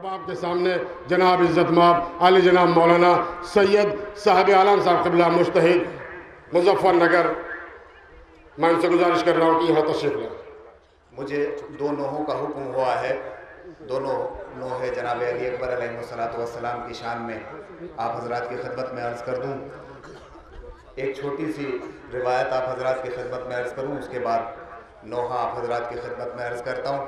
اب آپ کے سامنے جناب عزت مآب عالی جناب مولانا سید صاحب عالم صاحب قبلہ مجتہد مظفر نگر، میں ان سے گزارش کر رہا ہوں کہ یہاں تشریف لائیں۔ مجھے دو نوحوں کا حکم ہوا ہے، دونوں نوحے جناب علی اکبر علیہ السلام کی شان میں آپ حضرات کی خدمت میں عرض کر دوں۔ ایک چھوٹی سی روایت آپ حضرات کی خدمت میں عرض کروں، اس کے بعد نوحہ آپ حضرات کی خدمت میں عرض کرتا ہوں۔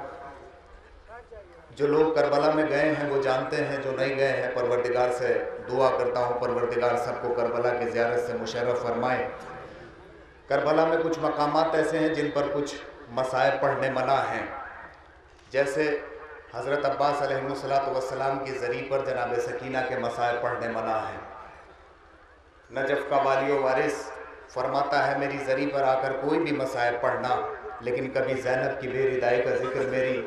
جو لوگ کربلا میں گئے ہیں وہ جانتے ہیں، جو نہیں گئے ہیں پروردگار سے دعا کرتا ہوں پروردگار سب کو کربلا کی زیارت سے مشرف فرمائے۔ کربلا میں کچھ مقامات ایسے ہیں جن پر کچھ مصائب پڑھنے منع ہیں، جیسے حضرت عباس علیہ السلام کی زری پر جناب سکینہ کے مصائب پڑھنے منع ہیں۔ نجف کا والی و وارث فرماتا ہے میری زری پر آ کر کوئی بھی مصائب پڑھنا، لیکن کبھی زینب کی بے ردائی کا ذکر میری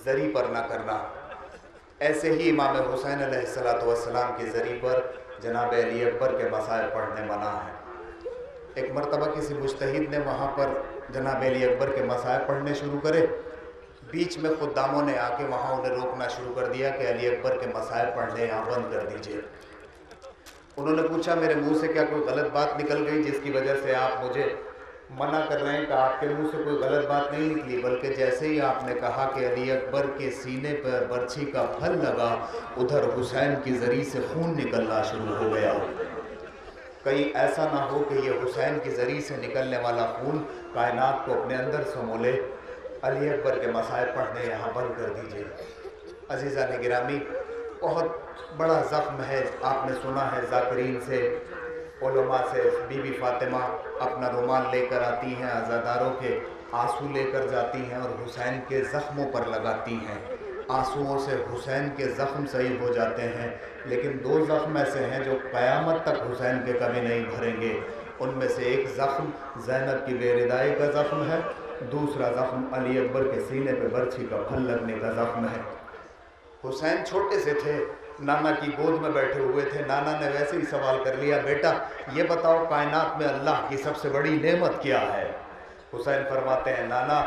زری پر نہ کرنا۔ ایسے ہی امام حسین علیہ السلام کی زری پر جناب علی اکبر کے مصائب پڑھنے منع ہیں۔ ایک مرتبہ کسی مجتہد نے وہاں پر جناب علی اکبر کے مصائب پڑھنے شروع کرے، بیچ میں خداموں نے آ کے وہاں انہیں روکنا شروع کر دیا کہ علی اکبر کے مصائب پڑھنے یہاں بند کر دیجئے۔ انہوں نے پوچھا میرے منہ سے کیا کوئی غلط بات نکل گئی جس کی وجہ سے آپ مجھے منع کر رہے ہیں؟ کہ آپ کے منہ سے کوئی غلط بات نہیں نکلی، بلکہ جیسے ہی آپ نے کہا کہ علی اکبر کے سینے پر برچھی کا پھل لگا، ادھر حسین کی زری سے خون نکلنا شروع ہو گیا۔ کہیں ایسا نہ ہو کہ یہ حسین کی زری سے نکلنے والا خون کائنات کو اپنے اندر سمولے۔ علی اکبر کے مصائب پڑھنے یہاں بند کر دیجئے۔ عزیزان گرامی، بہت بڑا زخم ہے، آپ نے سنا ہے ذاکرین سے، علماء سے، بی بی فاطمہ اپنا رومال لے کر آتی ہیں، عزاداروں کے آنسو لے کر جاتی ہیں اور حسین کے زخموں پر لگاتی ہیں۔ آنسوؤں سے حسین کے زخم صحیح ہو جاتے ہیں، لیکن دو زخم ایسے ہیں جو قیامت تک حسین کے کبھی نہیں بھریں گے۔ ان میں سے ایک زخم زینب کی بے ردائی کا زخم ہے، دوسرا زخم علی اکبر کے سینے پہ برچھی کا پھل لگنے کا زخم ہے۔ حسین چھوٹے سے تھے، نانا کی گود میں بیٹھے ہوئے تھے، نانا نے ویسے ہی سوال کر لیا بیٹا یہ بتاؤ کائنات میں اللہ کی سب سے بڑی نعمت کیا ہے؟ حسین فرماتے ہیں نانا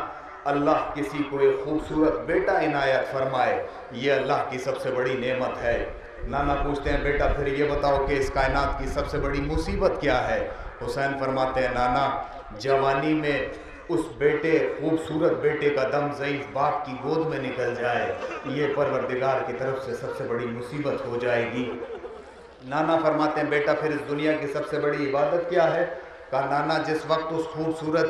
اللہ کسی کو ایک خوبصورت بیٹا عنایت فرمائے، یہ اللہ کی سب سے بڑی نعمت ہے۔ نانا پوچھتے ہیں بیٹا پھر یہ بتاؤ کہ اس کائنات کی سب سے بڑی مصیبت کیا ہے؟ حسین فرماتے ہیں نانا جوانی میں اس بیٹے خوبصورت بیٹے کا دم ضعیف باپ کی گود میں نکل جائے، یہ پروردگار کی طرف سے سب سے بڑی مصیبت ہو جائے گی۔ نانا فرماتے ہیں بیٹا پھر اس دنیا کی سب سے بڑی عبادت کیا ہے؟ کہا نانا جس وقت اس خوبصورت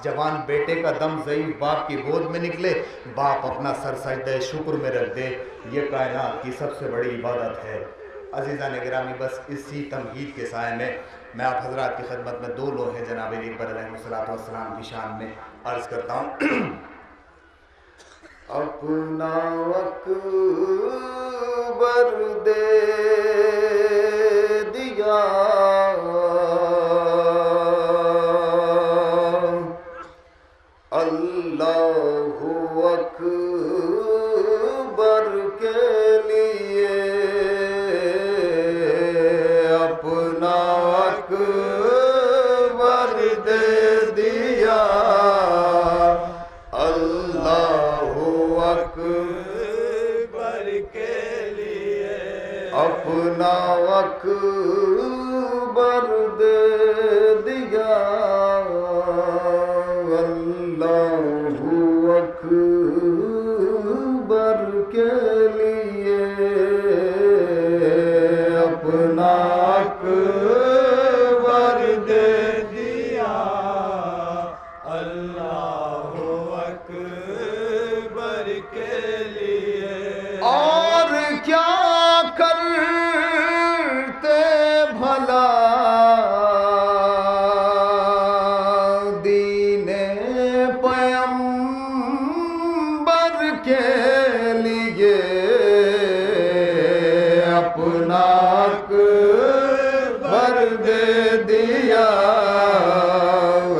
جوان بیٹے کا دم ضعیف باپ کی گود میں نکلے، باپ اپنا سر سجدہ شکر میں رکھ دے، یہ کائنات کی سب سے بڑی عبادت ہے۔ عزیزان گرامی، بس اسی تمہید کے سائے میں آپ حضرات کی خدمت میں دو لوحے جناب علی اکبر علیہ السلام کی شان میں عرض کرتا ہوں۔ اپنا اکبر دے دیا اللہ اکبر کے لیے، اپنا اکبر دے دیا اللہ اکبر کے لیے، اپنا اکبر دے دیا اللہ اکبر کے لیے، اپنا اکبر دے دیا اللہ اکبر کے لیے۔ اور کیا کرتے بھلا دین پیغمبر کے لیے، اپنا اکبر دے دیا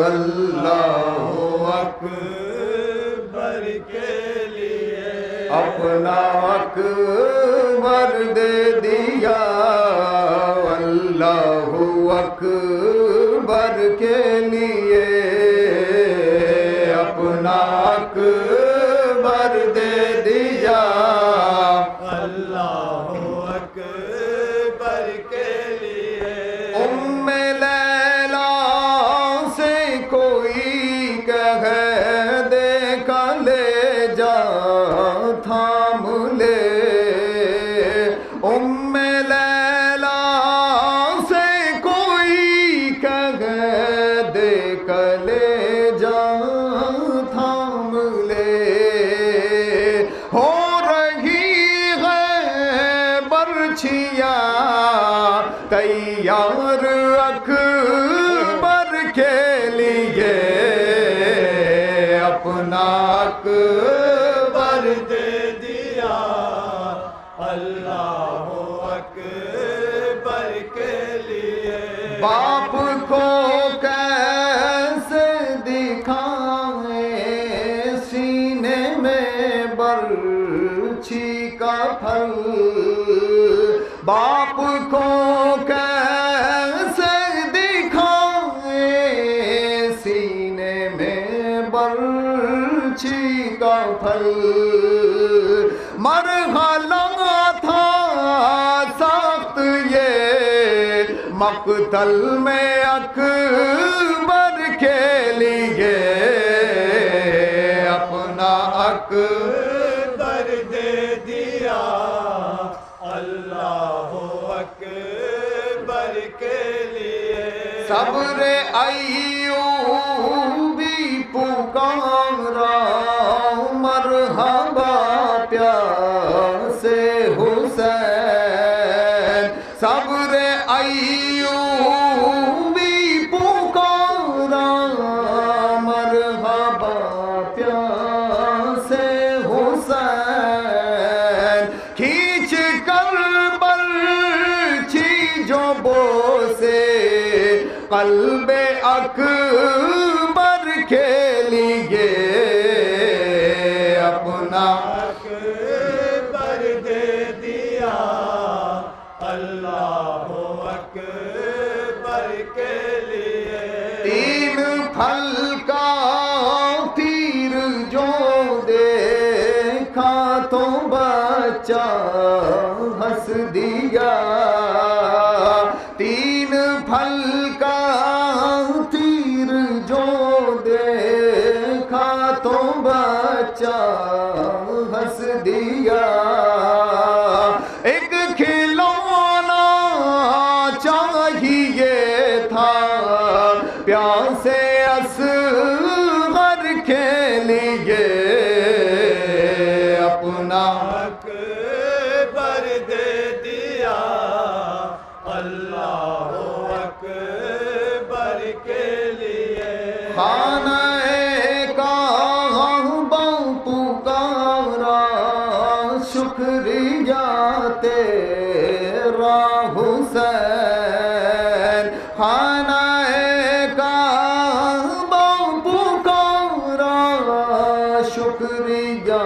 اللہ اکبر کے لیے، اپنا اکبر دے دیا اللہ اکبر کے لیے، اپنا اکبر دے دیا برچھیاں تیار اکبر کے لیے اپنا اکبر دے دیا اللہ اکبر کے لیے باپ کو کیسے دکھائیں سینے میں برچھی کا پھل باپ کو کیسے دکھائیں سینے میں برچھی کا پھل مرحلہ تھا سخت یہ مقتل میں اکبر کے لیے اپنا اکبر دے دیا اللہ اکبر کے لیے صبر ایوبی پکارا مرحبا پیاسے حسین صبر ایوبی پکارا مرحبا پیاسے حسین کھینچ کر برچھی جو بوسے قلب اکبر کے لیے اپنا اکبر دے دیا اللہ اکبر کے لیے تین پھل کا تیر جو دیکھا تو بچہ ہنس دیا تین پھل کا تیر جو دیکھا تو بچہ ہنس دیا ایک کھلونا چاہیے تھا پیاسے اصغر کے لیے اپنا اکبر دے دیا اللہ اکبر کے لیے خانہ کعبہ پکارا شکریہ تیرا حسین خانہ کعبہ پکارا شکریہ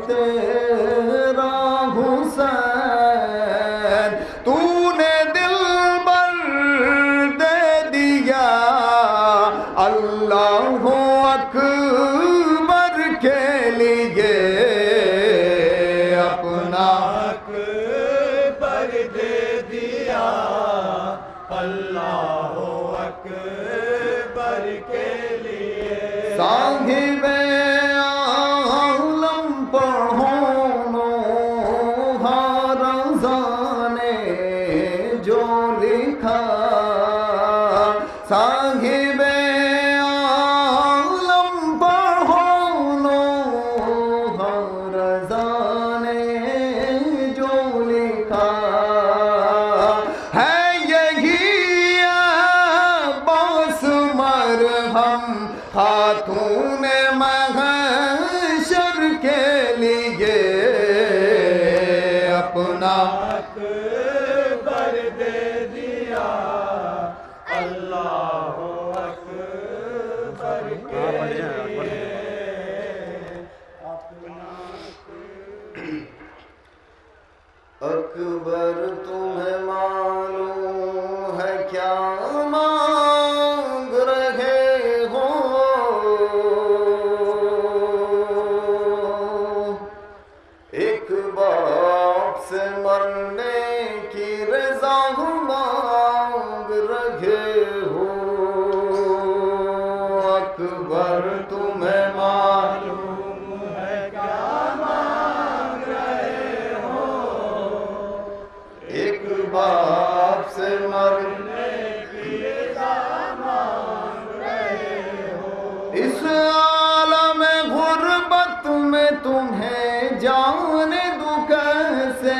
تیرا حسین تو نے دل بر دے دیا اللہ اکبر کے لیے اپنا اکبر دے دیا اللہ اکبر کے لیے صاحب عالم پڑھو رضا نے جو لکھا صاحب عالم پڑھو رضا نے جو لکھا ہے یہی عباس مرہم خاتون محشر کے لیے اپنا اکبر دے دیا اللہ اکبر کے لیے اکبر تمہیں معلوم ہے کیا مانگ رہے ہو ایک باپ سے مرنے کی رضا مانگ رہے ہو اکبر تمہیں معلوم ہے کیا مانگ رہے ہو ایک باپ سے مرنے کی رضا مانگ رہے ہو اس عالم غربت میں تمہیں جانے دوں کیسے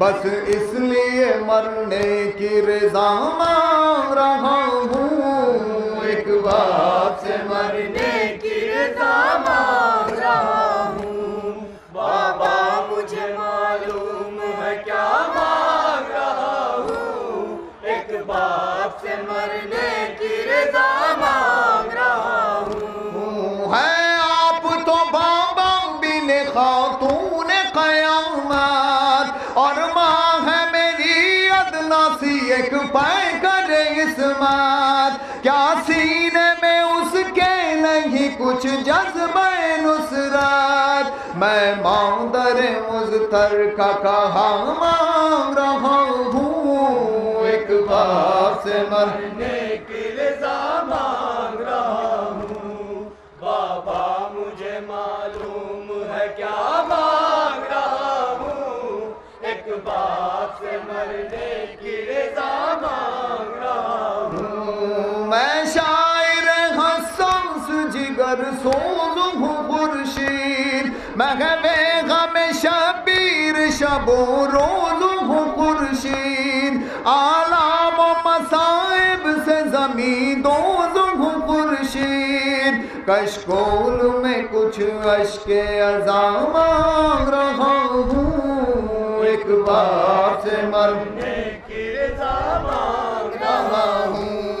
بس اس لیے مرنے کی رضا مانگ رہا ہوں، ایک باپ سے مرنے کی رضا مانگ رہا ہوں، بابا مجھے معلوم ہے کیا مانگ رہا ہوں، ایک باپ سے مرنے کی رضا مانگ رہا ہوں۔ ہے آپ تو بابا بن خاتون قیامت، اور ماں ہے میری ادنا سی ایک پیکر عصمت، کیا سینے میں اس کے نہیں کچھ جذبہ نصرت، میں مادر مضطر کا کہا مانگ رہا ہوں، ایک باپ سے مرنے کی رضا مانگ رہا ہوں، بابا مجھے معلوم ہے کیا مانگ رہا ہوں، ایک باپ سے مرنے کی رضا مانگ رہا ہوں۔ میں شاعر حساس جگر سوز ہوں خورشید، محو غم شبیر شب و روز ہوں خورشید، آلام و مصائب سے زمین دوز ہوں خورشید، کشکول میں کچھ اشک ازاں مانگ رہا ہوں، ایک باپ سے مرنے کی رضا مانگ رہا ہوں۔